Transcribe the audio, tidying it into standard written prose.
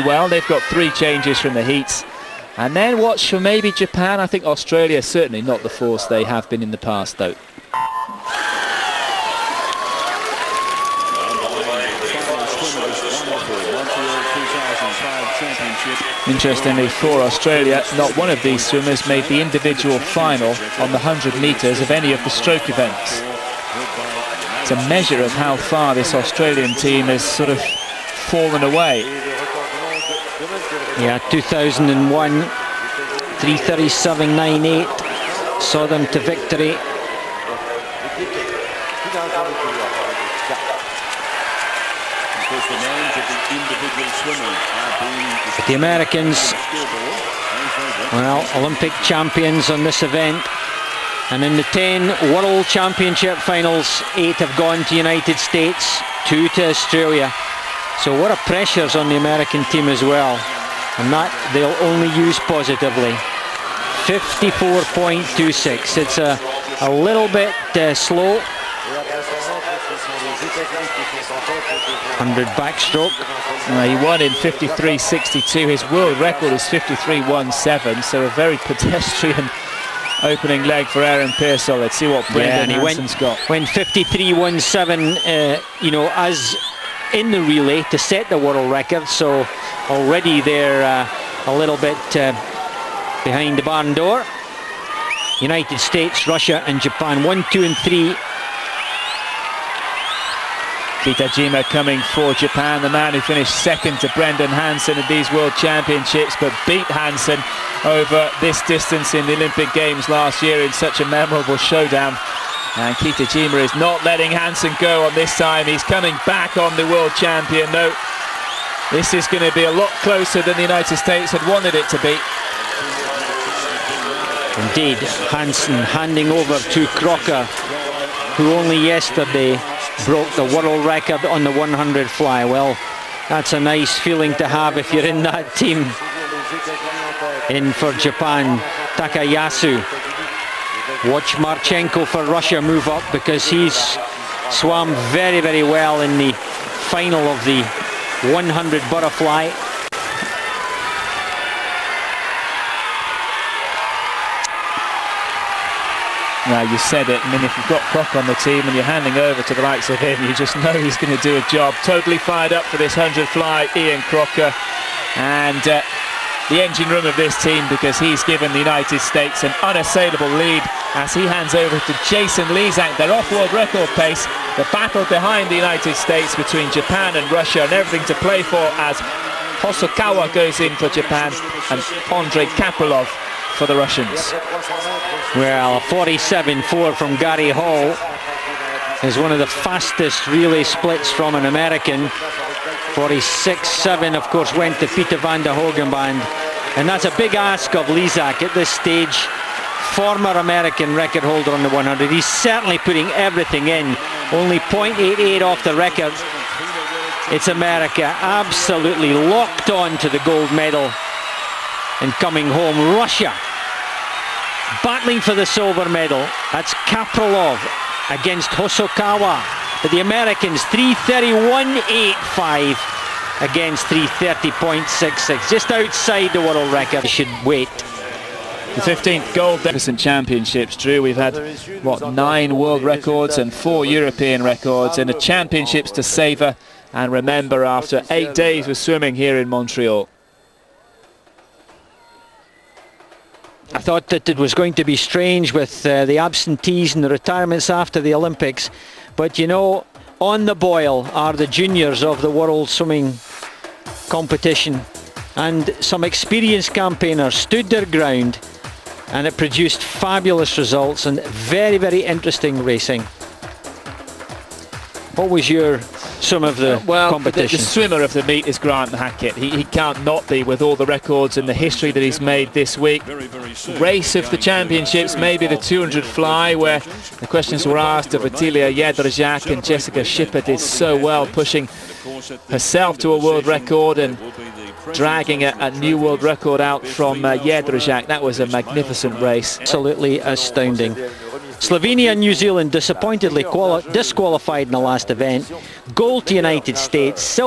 well. They've got 3 changes from the heats. And then watch for maybe Japan. I think Australia certainly not the force they have been in the past, though. Interestingly, for Australia, not one of these swimmers made the individual final on the 100 metres of any of the stroke events. It's a measure of how far this Australian team has sort of fallen away. Yeah, 2001, 3:37.98 saw them to victory. But the Americans, well, Olympic champions on this event, and in the 10 World Championship finals, 8 have gone to United States, 2 to Australia. So what a pressure's on the American team as well, and that they'll only use positively. 54.26. It's a little bit slow. 100 backstroke. He won in 53.62. His world record is 53.17, so a very pedestrian opening leg for Aaron Pearsall. Let's see what Brendan Hansen's got. Went 53.17, you know, as in the relay to set the world record, so already they're a little bit behind the barn door. United States, Russia and Japan, 1, 2 and 3. Kitajima coming for Japan, the man who finished second to Brendan Hansen at these World Championships, but beat Hansen over this distance in the Olympic Games last year in such a memorable showdown. And Kitajima is not letting Hansen go on this time. He's coming back on the world champion. No, this is going to be a lot closer than the United States had wanted it to be. Indeed, Hansen handing over to Crocker, who only yesterday broke the world record on the 100 fly. Well, that's a nice feeling to have if you're in that team. In for Japan, Takayasu. Watch Marchenko for Russia move up, because he's swam very, very well in the final of the 100 butterfly. Now, you said it. I mean, if you've got Croc on the team and you're handing over to the likes of him, you just know he's going to do a job. Totally fired up for this 100 fly, Ian Crocker. And the engine room of this team, because he's given the United States an unassailable lead as he hands over to Jason Lezak. They're off world record pace. The battle behind the United States between Japan and Russia, and everything to play for as Hosokawa goes in for Japan and Andrei Kapilov for the Russians. Well, 47.4 from Gary Hall is one of the fastest relay splits from an American. 46.7, of course, went to Peter van der Hogenband. And that's a big ask of Lezak at this stage. Former American record holder on the 100. He's certainly putting everything in. Only 0.88 off the record. It's America absolutely locked on to the gold medal and coming home. Russia battling for the silver medal. That's Kapilov against Hosokawa. But the Americans, 3:31.85 against 3:30.66, just outside the world record. Should wait. The 15th gold deficit championships, Drew. We've had, what, 9 world records and 4 European records, and the championships to savour and remember after 8 days of swimming here in Montreal. I thought that it was going to be strange with the absentees and the retirements after the Olympics, but you know, on the boil are the juniors of the world swimming competition, and some experienced campaigners stood their ground, and it produced fabulous results and very, very interesting racing. What was your sum of the competition? The swimmer of the meet is Grant Hackett. He can't not be, with all the records and the history that he's made this week. Race of the championships, maybe the 200 fly, where the questions were asked of Atilia Jedrzak, and Jessica Schipper did so well, pushing herself to a world record and dragging a new world record out from Jedrzak. That was a magnificent race. Absolutely astounding. Slovenia and New Zealand disappointedly disqualified in the last event. Gold to United States.